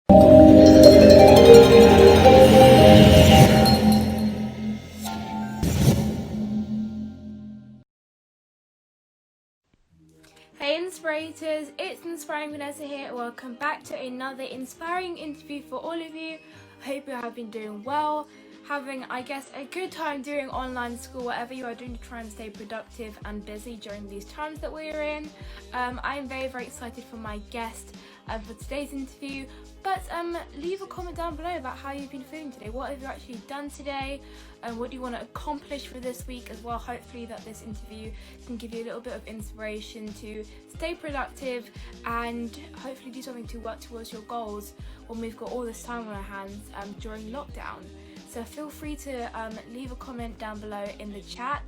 Hey Inspirators, it's Inspiring Vanessa here. Welcome back to another inspiring interview for all of you. I hope you have been doing well, having, I guess, a good time doing online school, whatever you are doing to try and stay productive and busy during these times that we're in. I'm very excited for my guest for today's interview, but leave a comment down below about how you've been feeling today. What have you actually done today? And what do you want to accomplish for this week as well? Hopefully that this interview can give you a little bit of inspiration to stay productive and hopefully do something to work towards your goals when we've got all this time on our hands during lockdown. So feel free to leave a comment down below in the chat.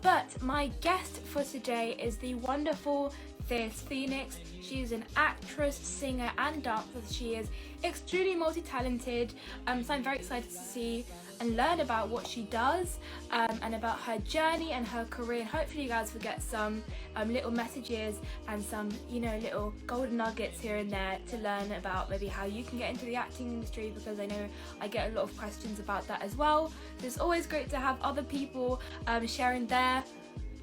But my guest for today is the wonderful Phierce Phoenix. She is an actress, singer and dancer. She is extremely multi-talented, so I'm very excited to see and learn about what she does and about her journey and her career. And hopefully you guys will get some little messages and some, little golden nuggets here and there to learn about maybe how you can get into the acting industry, because I know I get a lot of questions about that as well. So it's always great to have other people sharing their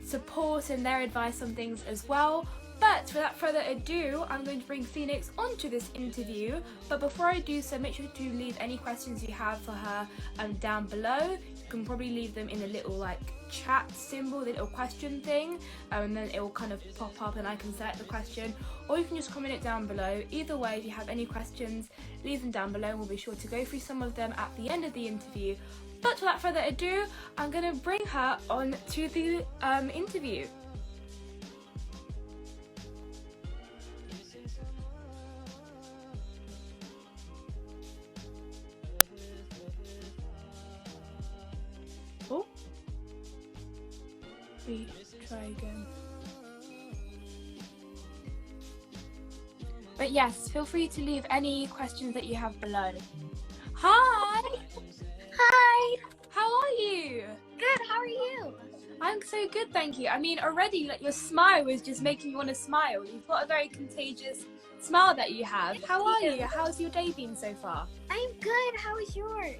support and their advice on things as well. But without further ado, I'm going to bring Phoenix onto this interview. But before I do so, make sure to leave any questions you have for her down below. You can probably leave them in a little chat symbol, the little question thing, and then it will kind of pop up and I can select the question. Or you can just comment it down below. Either way, if you have any questions, leave them down below and we'll be sure to go through some of them at the end of the interview. But without further ado, I'm going to bring her on to the interview. Oh, try again. But yes, feel free to leave any questions that you have below. Hi! Hi! How are you? Good, how are you? I'm so good, thank you. I mean, already your smile is just making me want to smile. You've got a very contagious smile that you have. How are you? How's your day been so far? I'm good, how is yours?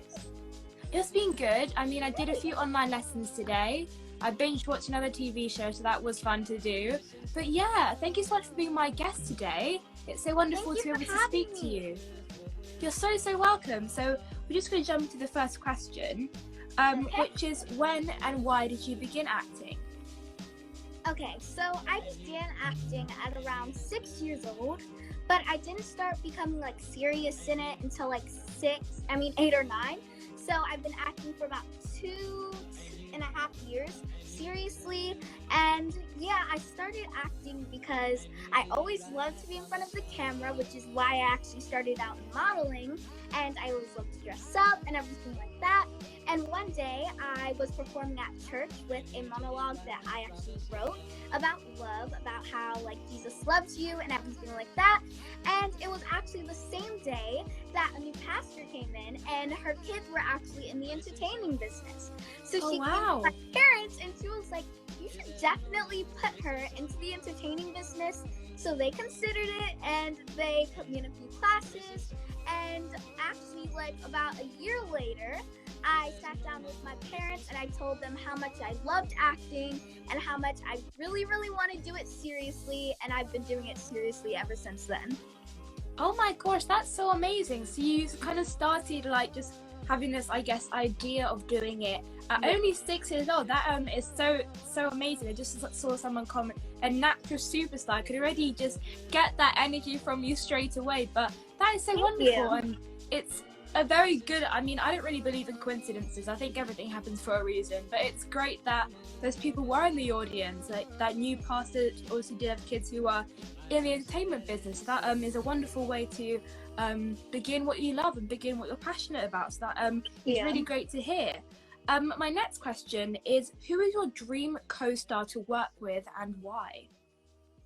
It's been good. I mean, I did a few online lessons today. I binge watched another TV show, so that was fun to do. But yeah, thank you so much for being my guest today. It's so wonderful to be able to speak to you. You're so welcome. So we're just going to jump into the first question, which is when and why did you begin acting? Okay, so I began acting at around 6 years old, but I didn't start becoming serious in it until 8 or 9. So I've been acting for about 2.5 years seriously, and yeah, I started acting because I always loved to be in front of the camera, which is why I actually started out in modeling, and I always loved to dress up and everything like that. And one day I was performing at church with a monologue that I actually wrote about love, about how Jesus loves you and everything like that. And it was actually the same day that a new pastor came in, and her kids were actually in the entertaining business. So she came to my parents and she was like, you should definitely put her into the entertaining business. So they considered it and they put me in a few classes. And actually about a year later, I sat down with my parents and I told them how much I loved acting and how much I really want to do it seriously, and I've been doing it seriously ever since then. Oh my gosh, that's so amazing. So you kind of started just having this, I guess, idea of doing it at only 6 years old. That is so amazing. I just saw someone comment, a natural superstar. I could already just get that energy from you straight away. But that is so wonderful, and it's a very good, I mean, I don't really believe in coincidences. I think everything happens for a reason, but it's great that those people were in the audience. That new pastor also did have kids who are in the entertainment business. That is a wonderful way to begin what you love and begin what you're passionate about. So that is really great to hear. My next question is, who is your dream co-star to work with and why?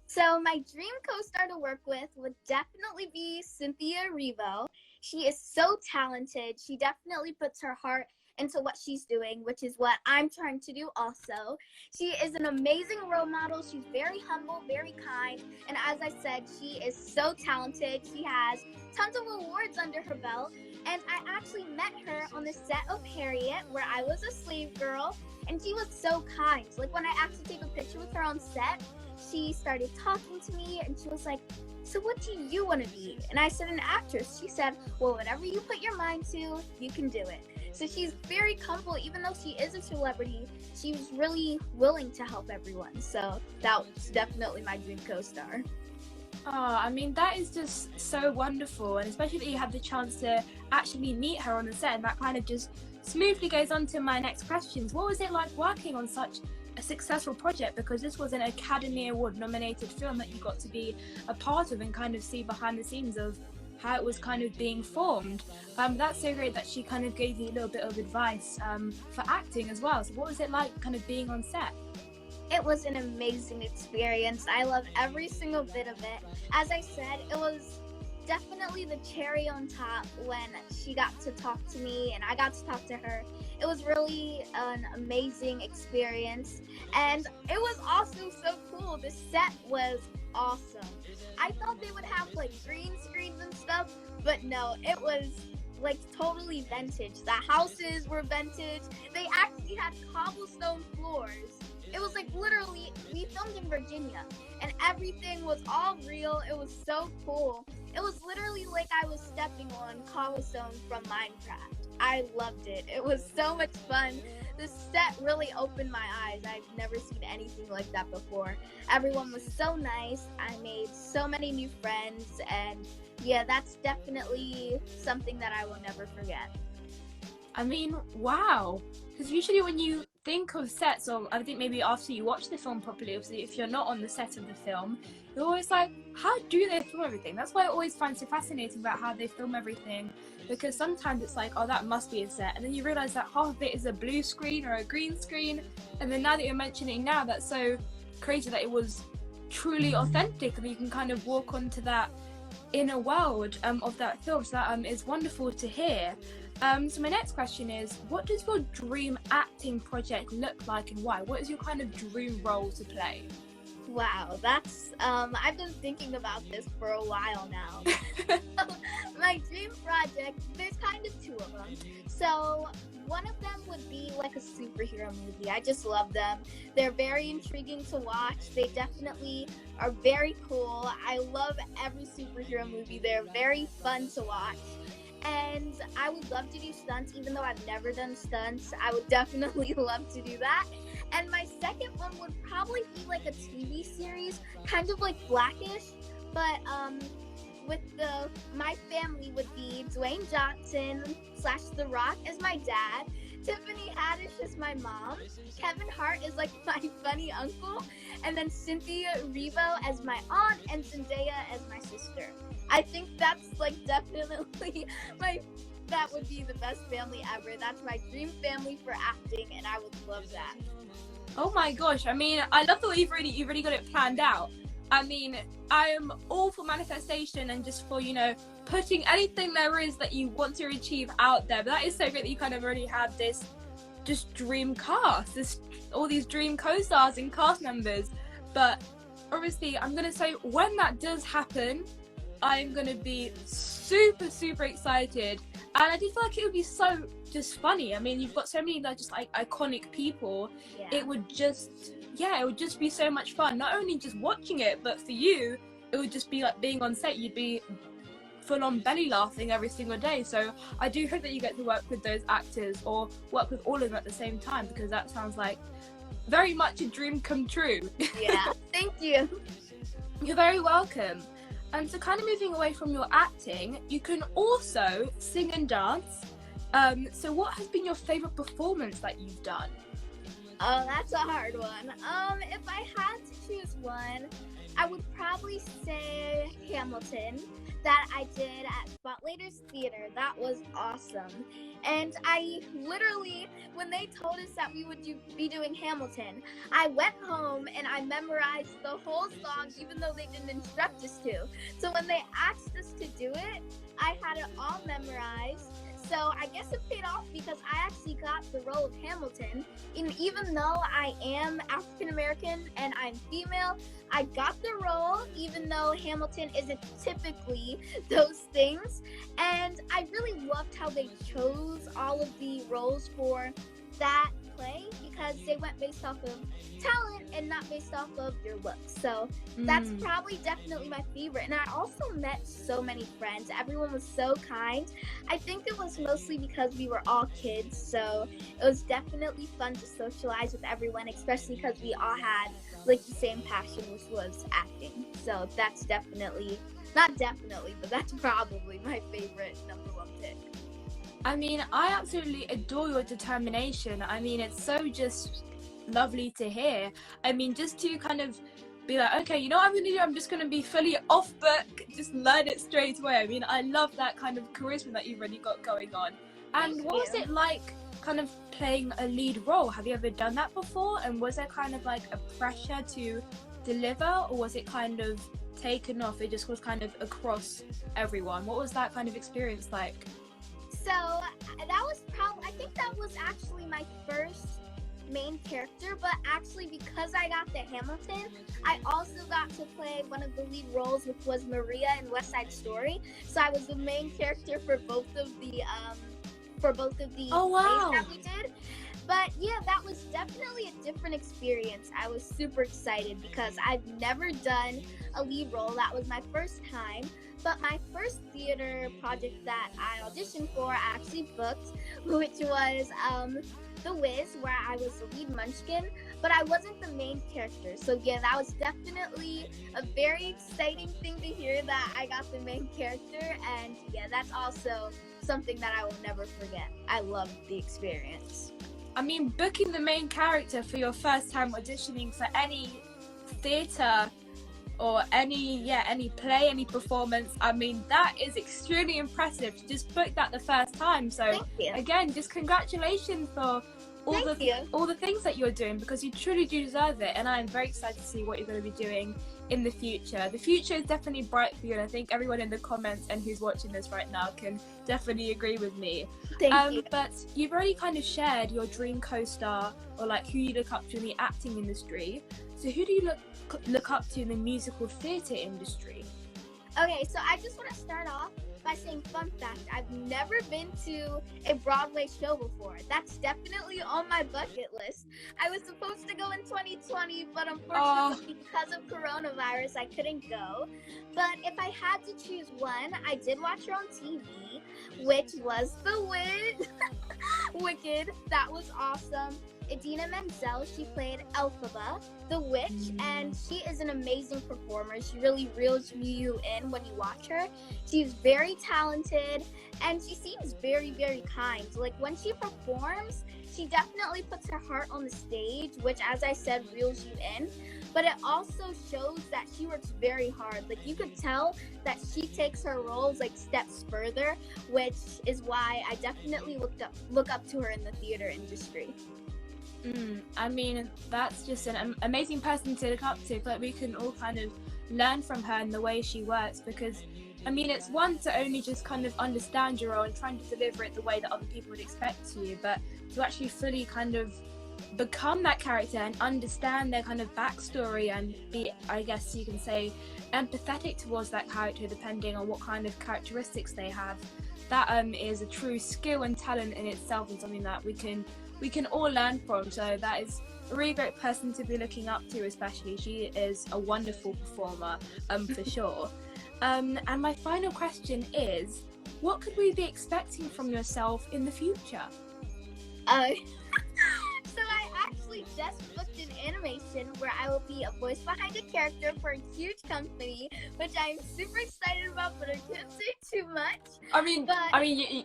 So my dream co-star to work with would definitely be Cynthia Erivo. She is so talented. She definitely puts her heart into what she's doing, which is what I'm trying to do also. She is an amazing role model. She's very humble, very kind, and as I said, she is so talented. She has tons of awards under her belt, and I actually met her on the set of Harriet, where I was a slave girl, and she was so kind. Like, when I asked to take a picture with her on set, she started talking to me, and she was like, so what do you want to be? And I said, an actress. She said, well, whatever you put your mind to, you can do it. So she's very comfortable. Even though she is a celebrity, she was really willing to help everyone. So that was definitely my dream co-star. Oh, I mean, that is just so wonderful, and especially that you had the chance to actually meet her on the set, and that kind of just smoothly goes on to my next questions. What was it like working on such a successful project, because this was an Academy Award nominated film that you got to be a part of and kind of see behind the scenes of how it was kind of being formed. That's so great that she kind of gave you a little bit of advice for acting as well. So what was it like kind of being on set? It was an amazing experience. I love every single bit of it. As I said, it was definitely the cherry on top when she got to talk to me and I got to talk to her. It was really an amazing experience, and it was also so cool. The set was awesome. I thought they would have like green screens and stuff, but no, it was like totally vintage. The houses were vintage. They actually had cobblestone floors. It was like literally, we filmed in Virginia, and everything was all real. It was so cool. It was literally like I was stepping on cobblestone from Minecraft. I loved it. It was so much fun. The set really opened my eyes. I've never seen anything like that before. Everyone was so nice. I made so many new friends, and yeah, that's definitely something that I will never forget. I mean, wow. Because usually when you think of sets, or I think maybe after you watch the film properly, obviously if you're not on the set of the film, you're always like, how do they film everything? That's why I always find so fascinating about how they film everything, because sometimes it's like, oh, that must be a set, and then you realize that half of it is a blue screen or a green screen, and then now that you're mentioning now, that's so crazy that it was truly authentic, and you can kind of walk onto that inner world of that film. So that is wonderful to hear. So my next question is, what does your dream acting project look like and why? What is your kind of dream role to play? Wow, that's I've been thinking about this for a while now. My dream project, there's kind of two of them. So one of them would be like a superhero movie. I just love them. They're very intriguing to watch. They definitely are very cool. I love every superhero movie. They're very fun to watch. And I would love to do stunts, even though I've never done stunts. I would definitely love to do that. And my second one would probably be like a TV series, kind of like Blackish, but with my family would be Dwayne Johnson / The Rock as my dad, Tiffany Haddish as my mom, Kevin Hart is like my funny uncle, and then Cynthia Erivo as my aunt, and Zendaya as my sister. I think that's like definitely that would be the best family ever. That's my dream family for acting, and I would love that. Oh my gosh, I mean, I love the way you've already got it planned out. I mean, I am all for manifestation and just for, putting anything there is that you want to achieve out there. But that is so great that you kind of already have this just dream cast, all these dream co-stars and cast members. But obviously, I'm going to say when that does happen, I'm going to be super, super excited. And I do feel like it would be so just funny. I mean, you've got so many just like iconic people. Yeah. It would just be so much fun. Not only just watching it, but for you, it would just be like being on set. You'd be full on belly laughing every single day. So I do hope that you get to work with those actors or work with all of them at the same time, because that sounds like very much a dream come true. Yeah, thank you. You're very welcome. And so kind of moving away from your acting, you can also sing and dance. So what has been your favorite performance that you've done? Oh, that's a hard one. If I had to choose one, I would probably say Hamilton, that I did at Spotlighters Theater. That was awesome. And I literally, when they told us that we would be doing Hamilton, I went home and I memorized the whole song, even though they didn't instruct us to. So when they asked us to do it, I had it all memorized. So I guess it paid off because I actually got the role of Hamilton. And even though I am African American and I'm female, I got the role, even though Hamilton isn't typically those things. And I really loved how they chose all of the roles for that play because they went based off of talent and not based off of your looks. So that's probably definitely my favorite. And I also met so many friends. Everyone was so kind. I think it was mostly because we were all kids, so it was definitely fun to socialize with everyone, especially because we all had like the same passion, which was acting. So that's definitely, not definitely, but that's probably my favorite number one pick. I mean, I absolutely adore your determination. I mean, it's so just lovely to hear. I mean, just to kind of be like, okay, you know what I'm going to do? I'm just going to be fully off book, just learn it straight away. I mean, I love that kind of charisma that you've really got going on. And what was it like kind of playing a lead role? Have you ever done that before? And was there kind of like a pressure to deliver, or was it kind of taken off? It just was kind of across everyone. What was that kind of experience like? So that was I think that was actually my first main character, but actually because I got the Hamilton, I also got to play one of the lead roles, which was Maria in West Side Story. So I was the main character for both of the Oh, wow. plays that we did. But yeah, that was definitely a different experience. I was super excited because I've never done a lead role. That was my first time. But my first theater project that I auditioned for, I actually booked, which was The Wiz, where I was the lead munchkin, but I wasn't the main character. So yeah, that was definitely a very exciting thing to hear that I got the main character. And yeah, that's also something that I will never forget. I loved the experience. I mean, booking the main character for your first time auditioning for any theatre or any play, any performance, I mean, that is extremely impressive to just book that the first time. So again, just congratulations for all the things that you're doing, because you truly do deserve it, and I'm very excited to see what you're going to be doing in the future. The future is definitely bright for you, and I think everyone in the comments and who's watching this right now can definitely agree with me. Thank you. But you've already kind of shared your dream co-star, or like who you look up to in the acting industry. So who do you look up to in the musical theatre industry? Okay, so I just want to start off by saying, fun fact, I've never been to a Broadway show before. That's definitely on my bucket list. I was supposed to go in 2020, but unfortunately, because of coronavirus, I couldn't go. But if I had to choose one, I did watch her on TV, which was The Wiz. Wicked. That was awesome. Idina Menzel, she played Elphaba, the witch, and she is an amazing performer. She really reels you in when you watch her. She's very talented, and she seems very, very kind. Like, when she performs, she definitely puts her heart on the stage, which, as I said, reels you in. But it also shows that she works very hard. Like, you could tell that she takes her roles, like, steps further, which is why I definitely look up to her in the theater industry. I mean, that's just an amazing person to look up to. But we can all kind of learn from her and the way she works, because I mean, it's one to only just kind of understand your role and trying to deliver it the way that other people would expect you, but to actually fully kind of become that character and understand their kind of backstory and be, I guess you can say, empathetic towards that character depending on what kind of characteristics they have. That is a true skill and talent in itself, and something that we can all learn from. So that is a really great person to be looking up to, especially. She is a wonderful performer, for sure. And my final question is, what could we be expecting from yourself in the future? So I actually just booked an animation where I will be a voice behind a character for a huge company, which I'm super excited about, but I can't say too much. I mean,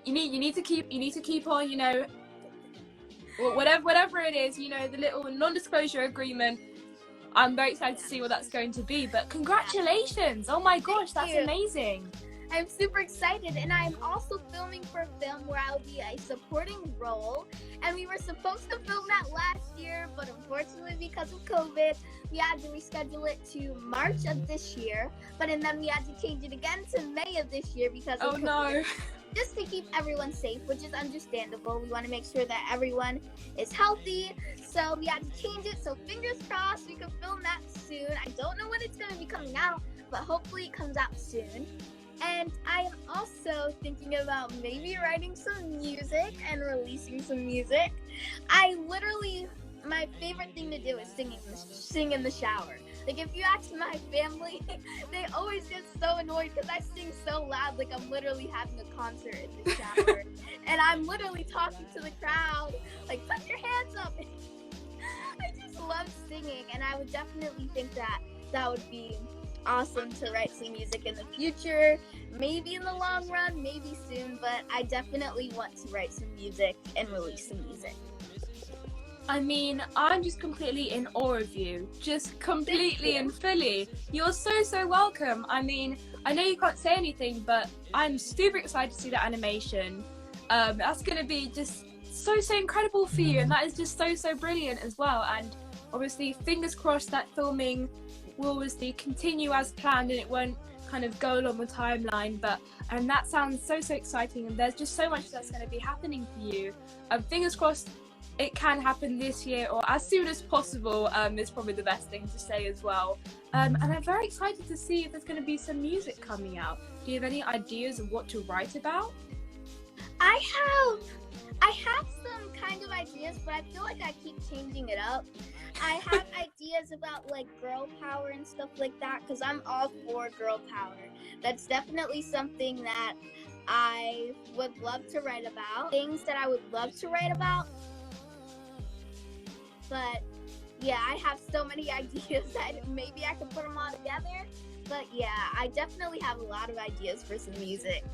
you need to keep on, you know, whatever it is, you know, the little non-disclosure agreement. I'm very excited to see what that's going to be, but congratulations. Oh my gosh, that's amazing. I'm super excited, and I'm also filming for a film where I'll be a supporting role, and we were supposed to film that last year, but unfortunately because of COVID, we had to reschedule it to March of this year, and then we had to change it again to May of this year because of COVID. No. just to keep everyone safe, which is understandable. We want to make sure that everyone is healthy. So we had to change it. So fingers crossed we can film that soon. I don't know when it's going to be coming out, but hopefully it comes out soon. And I am also thinking about maybe writing some music and releasing some music. My favorite thing to do is sing in the shower. Like, if you ask my family, they always get so annoyed because I sing so loud, like I'm literally having a concert in the shower. And I'm literally talking to the crowd, like, put your hands up. I just love singing, and I would definitely think that would be awesome to write some music in the future. Maybe in the long run, maybe soon, but I definitely want to write some music and release some music. I mean, I'm just completely in awe of you. Just completely and fully. You're so welcome. I mean, I know you can't say anything, but I'm super excited to see that animation. That's going to be just so incredible for you. And that is just so brilliant as well. And obviously, fingers crossed that filming will obviously continue as planned and it won't kind of go along the timeline. But that sounds so exciting. And there's just so much that's going to be happening for you. Fingers crossed it can happen this year or as soon as possible, is probably the best thing to say as well. And I'm very excited to see if there's going to be some music coming out. Do you have any ideas of what to write about? I have some kind of ideas, but I feel like I keep changing it up. I have ideas about like girl power and stuff like that, because I'm all for girl power. That's definitely something that I would love to write about. Things that I would love to write about. But yeah, I have so many ideas that maybe I could put them all together. But yeah, I definitely have a lot of ideas for some music.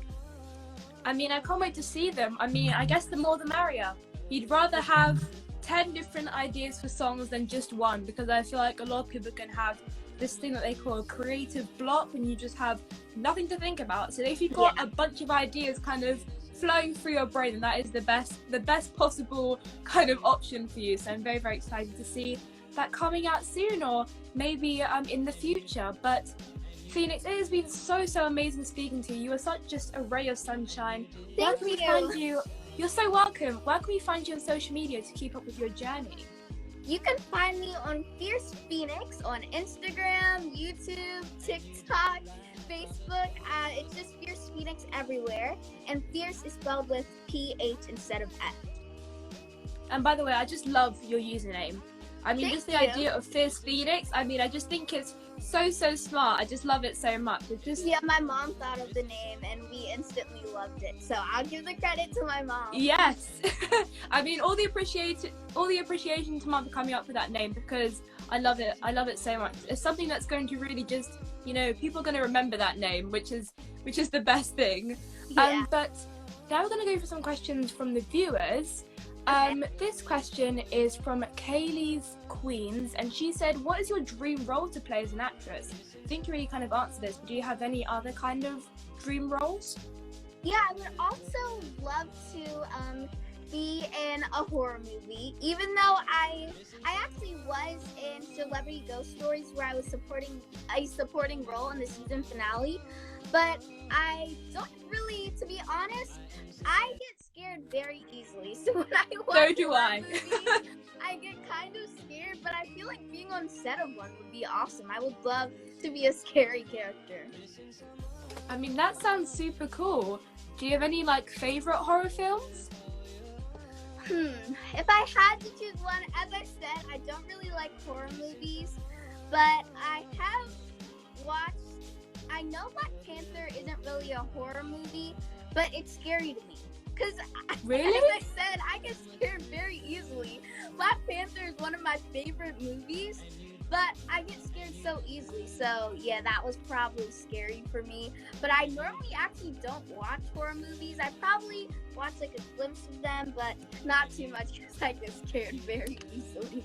I mean, I can't wait to see them. I mean, I guess the more the merrier. You'd rather have 10 different ideas for songs than just one, because I feel like a lot of people can have this thing that they call a creative block and you just have nothing to think about. So if you've got a bunch of ideas kind of flowing through your brain, and that is the best possible kind of option for you. So I'm very excited to see that coming out soon, or maybe in the future. But Phoenix, it has been so amazing speaking to you. You are such just a ray of sunshine. Where can we find you? You're so welcome. Where can we find you on social media to keep up with your journey? You can find me on Phierce Phoenix on Instagram, YouTube, TikTok, Facebook. It's just Phierce Phoenix everywhere. And Fierce is spelled with PH instead of F. And by the way, I just love your username. I mean, just the idea of Phierce Phoenix, I mean, I just think it's so smart. I just love it so much. It's just... Yeah, my mom thought of the name and we instantly loved it. So I'll give the credit to my mom. Yes. I mean, all the appreciation to mom for coming up with that name, because I love it. I love it so much. It's something that's going to really just, you know, people are going to remember that name, which is the best thing. Yeah. But now we're going to go for some questions from the viewers. This question is from Kaylee's Queens, and she said, what is your dream role to play as an actress? I think you already kind of answered this, but do you have any other kind of dream roles? Yeah, I would also love to be in a horror movie, even though I actually was in Celebrity Ghost Stories, where I was supporting a supporting role in the season finale. But I don't really, to be honest, I get scared very easily. So when I watch a movie, I get kind of scared, but I feel like being on set of one would be awesome. I would love to be a scary character. I mean, that sounds super cool. Do you have any, like, favorite horror films? If I had to choose one, as I said, I don't really like horror movies, but I have watched, I know Black Panther isn't really a horror movie, but it's scary to me. Because, really? As I said, I get scared very easily. Black Panther is one of my favorite movies, but I get scared so easily. So, yeah, that was probably scary for me. But I normally actually don't watch horror movies. I probably watch, like, a glimpse of them, but not too much because I get scared very easily.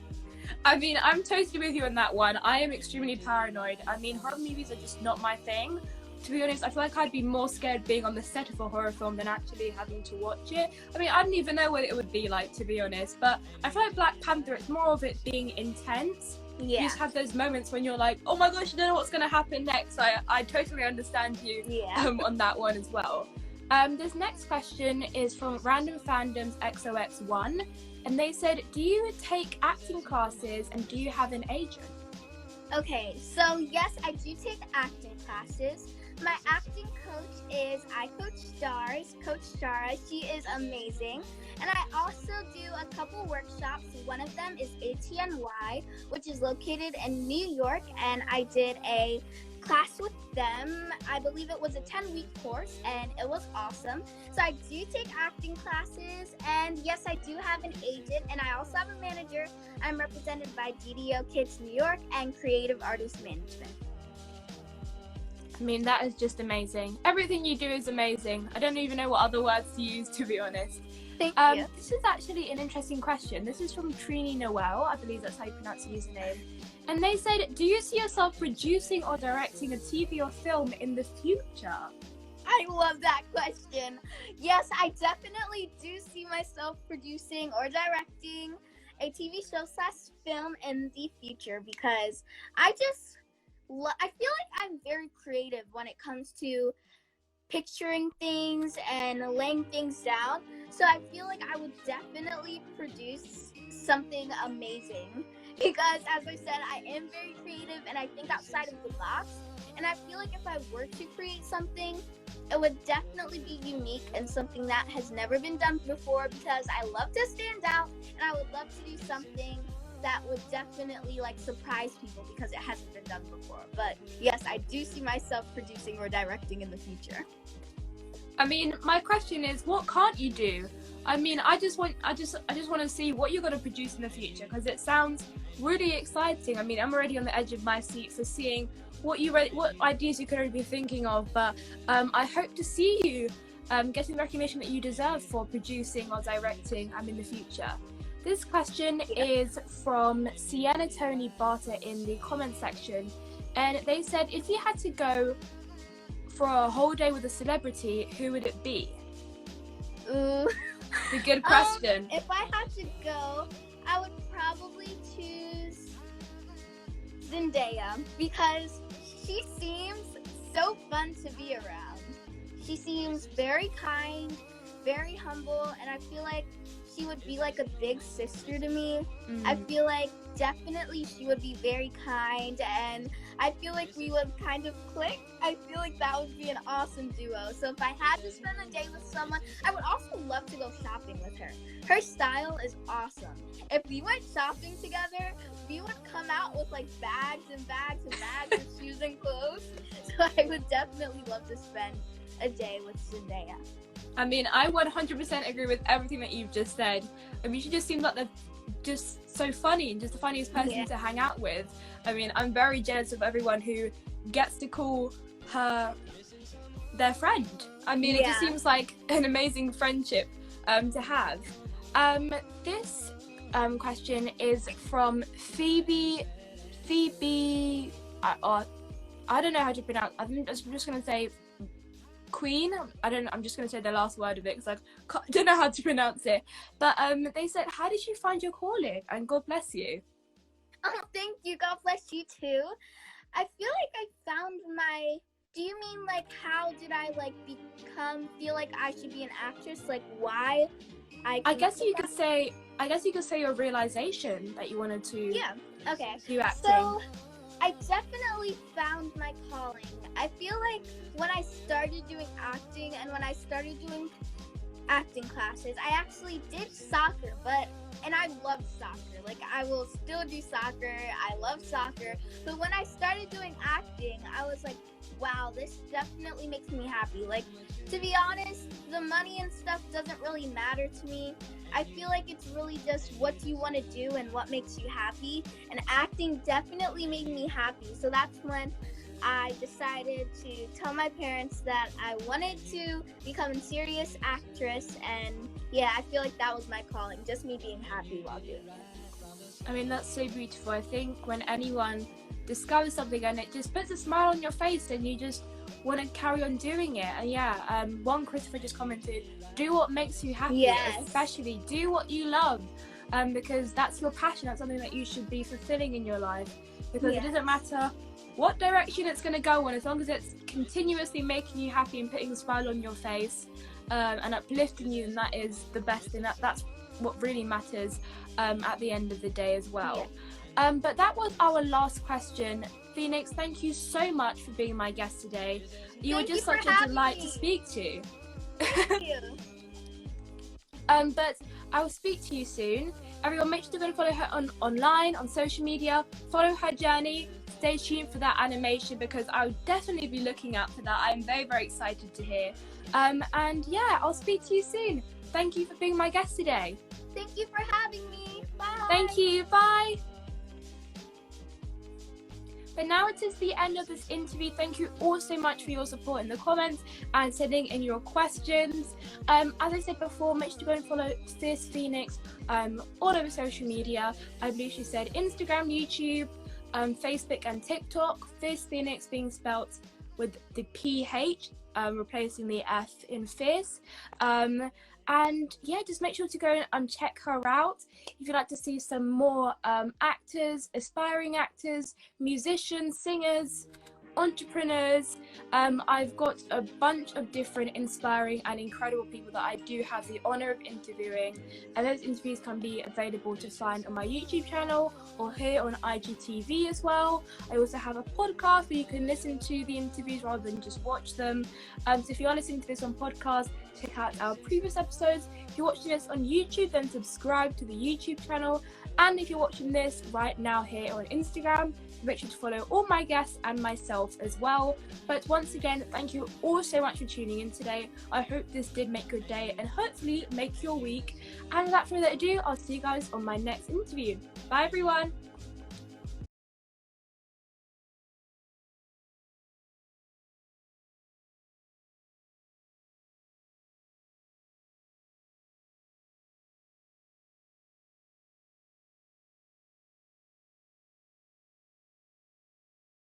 I mean, I'm totally with you on that one. I am extremely paranoid. I mean, horror movies are just not my thing. To be honest, I feel like I'd be more scared being on the set of a horror film than actually having to watch it. I mean, I don't even know what it would be like, to be honest. But I feel like Black Panther, it's more of it being intense. Yeah. You just have those moments when you're like, oh my gosh, you don't know what's going to happen next. I totally understand you on that one as well. This next question is from Random Fandoms XOX1, and they said, do you take acting classes and do you have an agent? Okay, so yes, I do take acting classes. My acting coach is Coach Stars, Coach Shara. She is amazing. And I also do a couple workshops. One of them is ATNY, which is located in New York, and I did a class with them. I believe it was a 10-week course, and it was awesome. So I do take acting classes, and yes, I do have an agent, and I also have a manager. I'm represented by DDO Kids New York and Creative Artist Management. I mean, that is just amazing. Everything you do is amazing. I don't even know what other words to use, to be honest. Thank you. This is actually an interesting question. This is from Trini Noel. I believe that's how you pronounce the username. And they said, do you see yourself producing or directing a TV or film in the future? I love that question. Yes, I definitely do see myself producing or directing a TV show / film in the future, because I feel like I'm very creative when it comes to picturing things and laying things down. So I feel like I would definitely produce something amazing, because as I said, I am very creative and I think outside of the box. And I feel like if I were to create something, it would definitely be unique and something that has never been done before, because I love to stand out and I would love to do something that would definitely surprise people because it hasn't been done before. But yes, I do see myself producing or directing in the future. I mean, my question is, what can't you do? I mean, I just want to see what you're going to produce in the future, because it sounds really exciting. I mean, I'm already on the edge of my seat for seeing what ideas you could already be thinking of. But I hope to see you getting the recognition that you deserve for producing or directing in the future. This question is from Sienna Tony Barter in the comment section, and they said, if you had to go for a whole day with a celebrity, who would it be? Ooh. A good question. If I had to go, I would probably choose Zendaya, because she seems so fun to be around. She seems very kind, very humble, and I feel like she would be like a big sister to me. I feel like definitely she would be very kind, and I feel like we would kind of click. I feel like that would be an awesome duo. So if I had to spend a day with someone, I would also love to go shopping with her. Her style is awesome. If we went shopping together, we would come out with bags and bags and bags of shoes and clothes. So I would definitely love to spend a day with Zendaya. I mean, I 100% agree with everything that you've just said. I mean, she just seems like they're just so funny and just the funniest person to hang out with. I mean, I'm very jealous of everyone who gets to call her their friend. I mean, it just seems like an amazing friendship to have. This question is from Phoebe. I don't know how to pronounce. I'm just going to say Queen. I'm just going to say the last word of it because I don't know how to pronounce it. But they said, how did you find your calling? And God bless you. Oh, thank you. God bless you too. I feel like I found my... Do you mean how did I feel like I should be an actress? Why I guess you could say your realization that you wanted to do acting. So I definitely found my calling. I feel like when I started doing acting and when I started doing acting classes, I actually did soccer, and I love soccer. I will still do soccer. I love soccer. But when I started doing acting, I was like, wow, this definitely makes me happy. To be honest, the money and stuff doesn't really matter to me. I feel like it's really just what you want to do and what makes you happy. And acting definitely made me happy. So that's when I decided to tell my parents that I wanted to become a serious actress. And I feel like that was my calling, just me being happy while doing it. I mean, that's so beautiful. I think when anyone discovers something and it just puts a smile on your face and you just want to carry on doing it. And one Christopher just commented, do what makes you happy, especially do what you love, because that's your passion. That's something that you should be fulfilling in your life, because it doesn't matter what direction it's going to go on, as long as it's continuously making you happy and putting a smile on your face and uplifting you, then that is the best thing. That's what really matters at the end of the day as well. But that was our last question. Phoenix, thank you so much for being my guest today. You were just such a delight to speak to. Thank you. But I will speak to you soon. Everyone, make sure to go and follow her online, on social media. Follow her journey. Stay tuned for that animation, because I'll definitely be looking out for that. I'm very, very excited to hear. And yeah, I'll speak to you soon. Thank you for being my guest today. Thank you for having me. Bye. Thank you. Bye. But now it is the end of this interview. Thank you all so much for your support in the comments and sending in your questions. As I said before, make sure to go and follow Phierce Phoenix all over social media. I believe she said Instagram, YouTube, Facebook and TikTok. Phierce Phoenix being spelt with the PH, replacing the F in Fierce. And yeah, just make sure to go and check her out if you'd like to see some more actors, aspiring actors, musicians, singers, entrepreneurs. I've got a bunch of different inspiring and incredible people that I do have the honor of interviewing, and those interviews can be available to find on my YouTube channel or here on IGTV as well. I also have a podcast where you can listen to the interviews rather than just watch them. So if you are listening to this on podcast, check out our previous episodes. If you're watching this on YouTube, then subscribe to the YouTube channel. And if you're watching this right now here on Instagram, make sure to follow all my guests and myself as well. But once again, thank you all so much for tuning in today. I hope this did make your day and hopefully make your week. And without further ado, I'll see you guys on my next interview. Bye everyone.